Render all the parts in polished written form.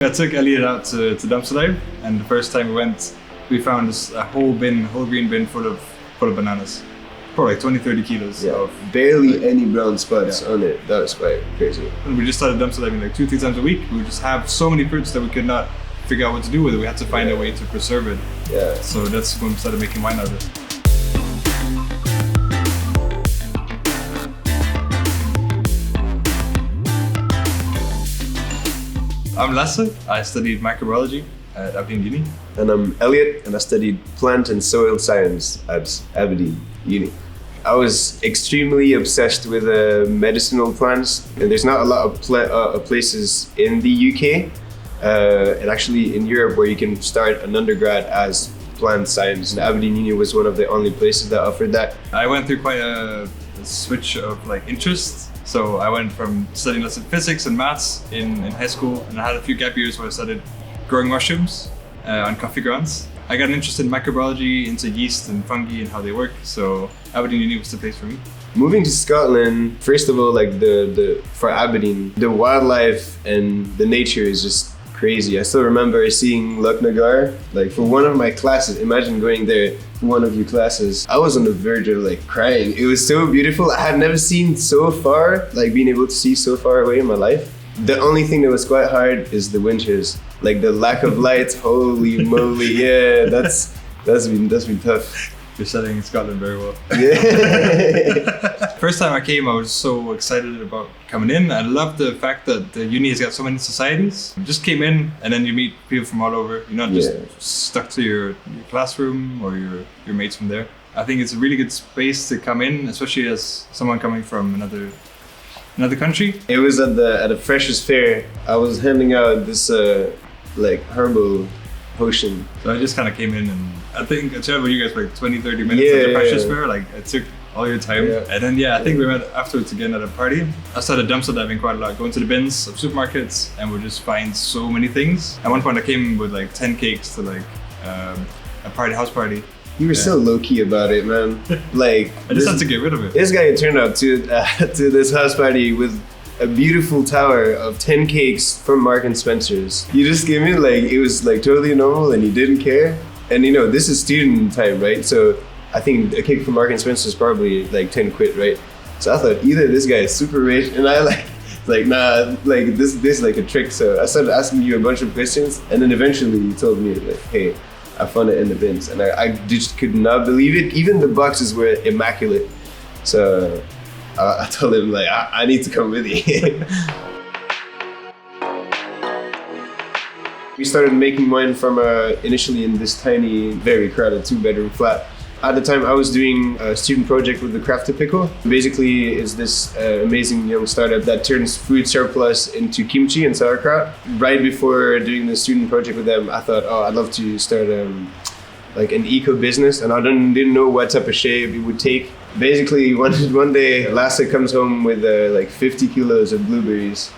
I took Elliott out to dumpster dive, and the first time we went, we found this whole green bin full of bananas. Probably like 20-30 kilos. Yeah, of barely any brown spots on it. That was quite crazy. And we just started dumpster diving like 2-3 times a week. We would just have so many fruits that we could not figure out what to do with it. We had to find a way to preserve it. Yeah. So that's when we started making wine out of it. I'm Lasse. I studied microbiology at Aberdeen Uni. And I'm Elliott, and I studied plant and soil science at Aberdeen Uni. I was extremely obsessed with medicinal plants, and there's not a lot of places in the UK and actually in Europe where you can start an undergrad as plant science. And Aberdeen Uni was one of the only places that offered that. I went through quite a switch of like interests. So I went from studying lots of physics and maths in high school, and I had a few gap years where I started growing mushrooms on coffee grounds. I got an interest in microbiology, into yeast and fungi and how they work, so Aberdeen Uni was the place for me. Moving to Scotland, first of all, like for Aberdeen, the wildlife and the nature is just crazy. I still remember seeing Loch Nagar, like for one of my classes. Imagine going there for one of your classes. I was on the verge of like crying. It was so beautiful. I had never seen so far, like being able to see so far away in my life. The only thing that was quite hard is the winters, like the lack of lights. Holy moly, yeah, that's been tough. You're studying Scotland very well. Yeah. First time I came, I was so excited about coming in. I love the fact that the uni has got so many societies. You just came in and then you meet people from all over. You're not just stuck to your classroom or your mates from there. I think it's a really good space to come in, especially as someone coming from another country. It was at the Freshers Fair. I was handing out this like herbal potion. So I just kind of came in, and I think I chatted with you guys for like 20-30 minutes at the Freshers Fair. Like it took all your time. Yeah. And then I think we met afterwards again at a party. I started dumpster diving quite a lot, going to the bins of supermarkets, and would just find so many things. At one point I came with like 10 cakes to like a house party. You were so low-key about it, man. Like I just had to get rid of it. This guy turned up to this house party with a beautiful tower of 10 cakes from Martens Spencer's. You just came in like it was like totally normal and you didn't care. And you know, this is student time, right? So I think a cake from Martens Spencer's is probably like 10 quid, right? So I thought either this guy is super rich, and I like nah, like this is like a trick. So I started asking you a bunch of questions, and then eventually you told me like, hey, I found it in the bins, and I just could not believe it. Even the boxes were immaculate. So I told him like, I need to come with you. We started making wine from initially in this tiny, very crowded 2-bedroom flat. At the time, I was doing a student project with the Crafted Pickle. Basically, it's this amazing young startup that turns food surplus into kimchi and sauerkraut. Right before doing the student project with them, I thought, I'd love to start like an eco business, and I didn't know what type of shape it would take. Basically, one day, Lasse comes home with like 50 kilos of blueberries.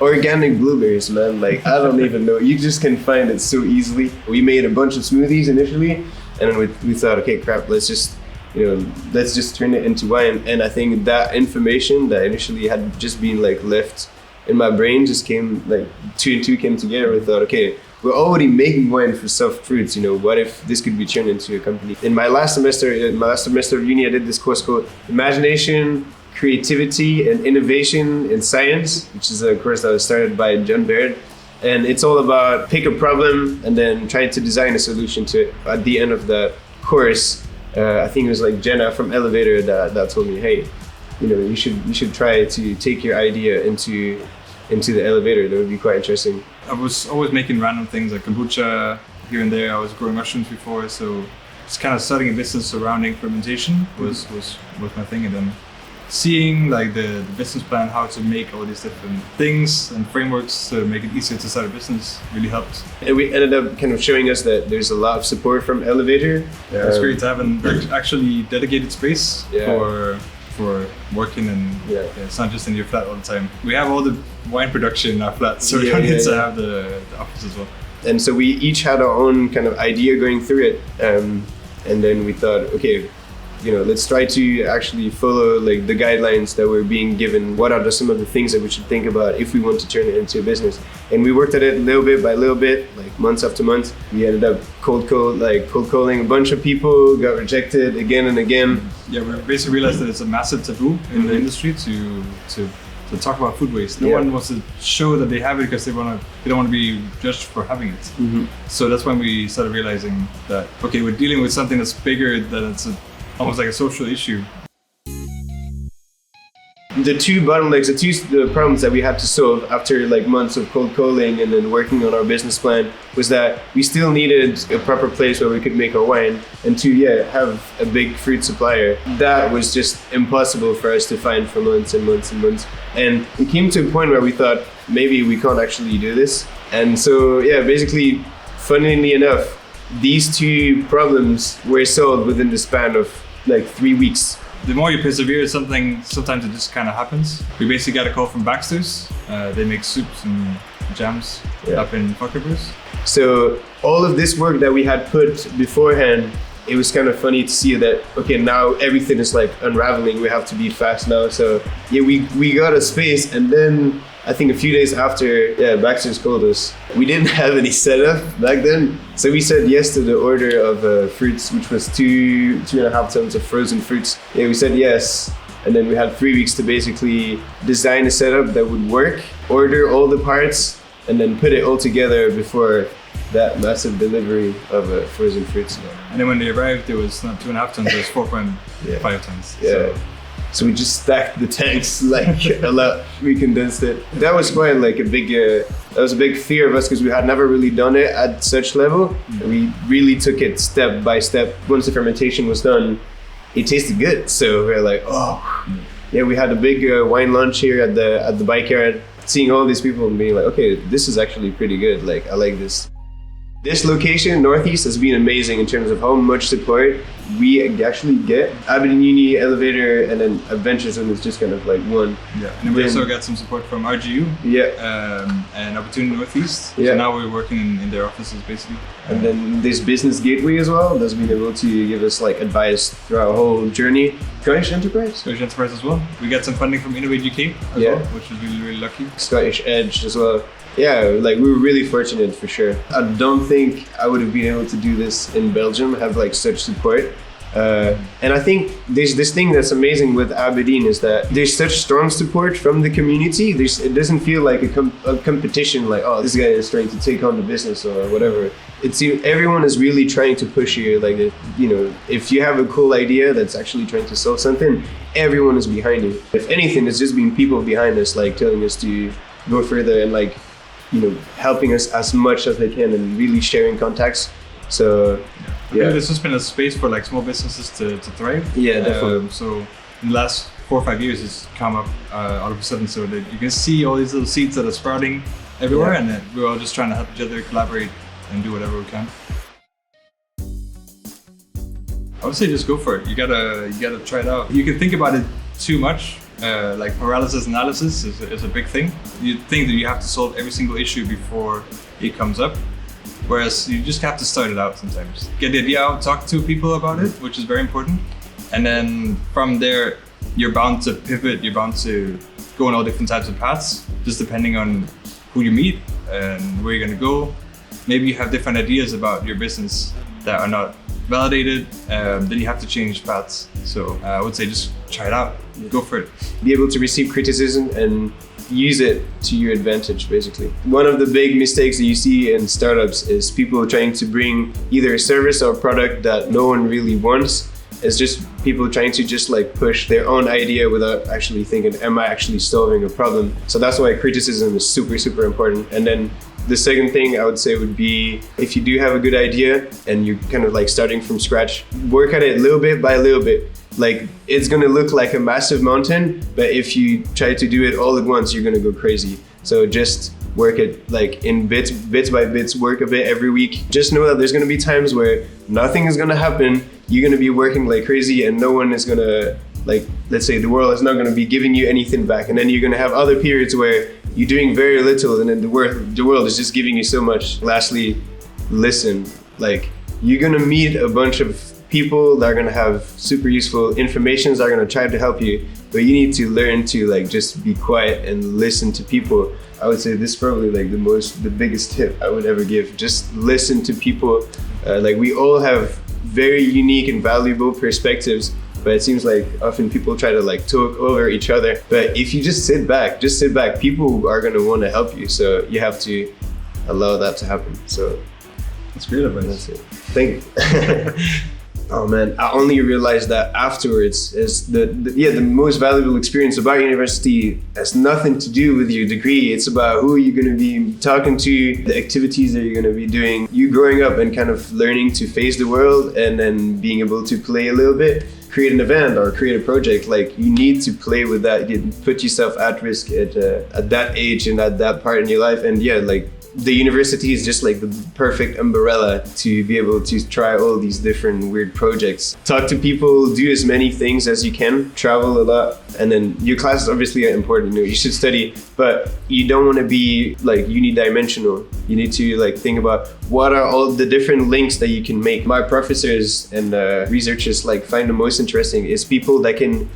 Organic blueberries, man. Like, I don't even know. You just can find it so easily. We made a bunch of smoothies initially, and then we thought, okay, crap, let's just turn it into wine. And I think that information that initially had just been like left in my brain just came, like 2 and 2 came together. We thought, okay, we're already making wine for soft fruits. You know, what if this could be turned into a company? In my last semester of uni, I did this course called Imagination, Creativity and Innovation in Science, which is a course that was started by John Baird. And it's all about pick a problem and then try to design a solution to it. At the end of the course, I think it was like Jenna from Elevator that told me, hey, you know, you should try to take your idea into the elevator. That would be quite interesting. I was always making random things like kombucha here and there. I was growing mushrooms before, so just kind of starting a business surrounding fermentation was my thing. And then seeing like the business plan, how to make all these different things and frameworks to make it easier to start a business really helped. And we ended up kind of showing us that there's a lot of support from Elevator. Yeah, it's great to have an actually dedicated space for working, and it's not just in your flat all the time. We have all the wine production in our flat, so we don't need to have the office as well. And so we each had our own kind of idea going through it, and then we thought, okay, you know, let's try to actually follow like the guidelines that we're being given. What are some of the things that we should think about if we want to turn it into a business? And we worked at it little bit by little bit, like months after month. We ended up cold calling a bunch of people, got rejected again and again. Yeah, we basically realized that it's a massive taboo in the industry to talk about food waste. No one wants to show that they have it because they don't want to be judged for having it. So that's when we started realizing that, okay, we're dealing with something that's bigger, than it's almost like a social issue. The two bottlenecks, the problems that we had to solve after like months of cold calling and then working on our business plan was that we still needed a proper place where we could make our wine, and to have a big fruit supplier. That was just impossible for us to find for months and months and months. And it came to a point where we thought maybe we can't actually do this. And so basically, funnily enough, these two problems were solved within the span of like 3 weeks. The more you persevere, sometimes it just kind of happens. We basically got a call from Baxter's. They make soups and jams up in Fuckerbus. So all of this work that we had put beforehand, it was kind of funny to see that, okay, now everything is like unraveling. We have to be fast now. So we got a space, and then I think a few days after, Baxter's called us. We didn't have any setup back then. So we said yes to the order of fruits, which was 2.5 tons of frozen fruits. Yeah, we said yes. And then we had 3 weeks to basically design a setup that would work, order all the parts, and then put it all together before that massive delivery of frozen fruits. And then when they arrived, it was not 2.5 tons, it was 4.5 tons. Yeah. So we just stacked the tanks like a lot. We condensed it. That was quite like a big fear of us because we had never really done it at such level. We really took it step by step. Once the fermentation was done, it tasted good. So we were like, we had a big wine lunch here at the bike yard, seeing all these people and being like, okay, this is actually pretty good. Like, I like this. This location, Northeast, has been amazing in terms of how much support we actually get. Aberdeen Uni, Elevator, and then Adventure Zone is just kind of like one. Yeah, and then we also got some support from RGU. And Opportunity Northeast. So now we're working in their offices basically. And then this Business Gateway as well, that's been able to give us like advice throughout our whole journey. Scottish Enterprise as well. We got some funding from Innovate UK as well, which was really, really lucky. Scottish Edge as well. Yeah, like we were really fortunate for sure. I don't think I would have been able to do this in Belgium, have like such support. And I think there's this thing that's amazing with Aberdeen is that there's such strong support from the community. It doesn't feel like a competition, like, oh, this guy is trying to take on the business or whatever. Everyone is really trying to push you. Like, if you have a cool idea that's actually trying to solve something, everyone is behind you. If anything, it's just been people behind us, like telling us to go further and like, helping us as much as they can and really sharing contacts. So there's just been a space for like small businesses to thrive. Yeah, definitely. So in the last 4 or 5 years, it's come up all of a sudden, so that you can see all these little seeds that are sprouting everywhere, and then we're all just trying to help each other collaborate and do whatever we can. I would say just go for it. You gotta try it out. You can think about it too much. Like paralysis analysis is a big thing. You think that you have to solve every single issue before it comes up, whereas you just have to start it out sometimes. Get the idea out, talk to people about it, which is very important, and then from there, you're bound to pivot, you're bound to go on all different types of paths, just depending on who you meet and where you're gonna go. Maybe you have different ideas about your business that are not validated, then you have to change paths. So I would say just try it out, go for it. Be able to receive criticism and use it to your advantage, basically. One of the big mistakes that you see in startups is people trying to bring either a service or a product that no one really wants. It's just people trying to just like push their own idea without actually thinking, am I actually solving a problem? So that's why criticism is super, super important. And then the second thing I would say would be, if you do have a good idea and you're kind of like starting from scratch, work at it little bit by little bit. Like, it's gonna look like a massive mountain, but if you try to do it all at once, you're gonna go crazy. So just work it like in bits by bits, work a bit every week. Just know that there's gonna be times where nothing is gonna happen. You're gonna be working like crazy and no one is gonna, like, let's say the world is not gonna be giving you anything back. And then you're gonna have other periods where you're doing very little and then the world is just giving you so much. Lastly, listen. Like, you're gonna meet a bunch of people that are going to have super useful information that are going to try to help you, but you need to learn to like just be quiet and listen to people. I would say this is probably like the biggest tip I would ever give. Just listen to people. Like we all have very unique and valuable perspectives, but it seems like often people try to like talk over each other. But if you just sit back, people are going to want to help you. So you have to allow that to happen. So that's great advice. That's it. Thank you. Oh man, I only realized that afterwards is the most valuable experience about university has nothing to do with your degree. It's about who you're going to be talking to, the activities that you're going to be doing. You growing up and kind of learning to face the world and then being able to play a little bit, create an event or create a project. Like you need to play with that. You put yourself at risk at that age and at that part in your life. And yeah, like the university is just like the perfect umbrella to be able to try all these different weird projects. Talk to people, do as many things as you can, travel a lot, and then your classes obviously are important. You should study, but you don't want to be like unidimensional. You need to like think about what are all the different links that you can make. My professors and researchers like find the most interesting is people that can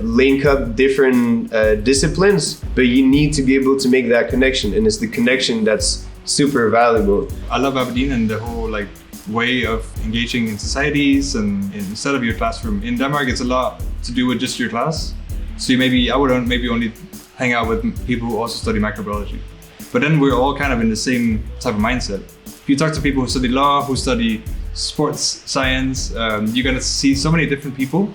link up different disciplines, but you need to be able to make that connection, and it's the connection that's super valuable. I love Aberdeen and the whole like way of engaging in societies, and instead of your classroom. In Denmark, it's a lot to do with just your class. So I would only hang out with people who also study microbiology. But then we're all kind of in the same type of mindset. If you talk to people who study law, who study sports science, you're gonna see so many different people.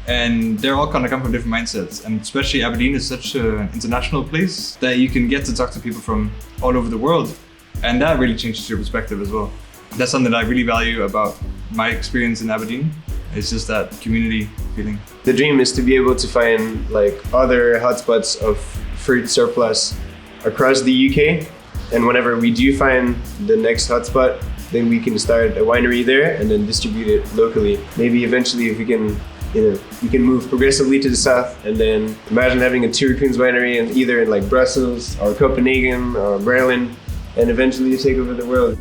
And they're all kind of come from different mindsets. And especially Aberdeen is such an international place that you can get to talk to people from all over the world. And that really changes your perspective as well. That's something that I really value about my experience in Aberdeen. It's just that community feeling. The dream is to be able to find like other hotspots of fruit surplus across the UK. And whenever we do find the next hotspot, then we can start a winery there and then distribute it locally. Maybe eventually if we can move progressively to the south, and then imagine having a Two Raccoons winery either in like Brussels or Copenhagen or Berlin, and eventually you take over the world.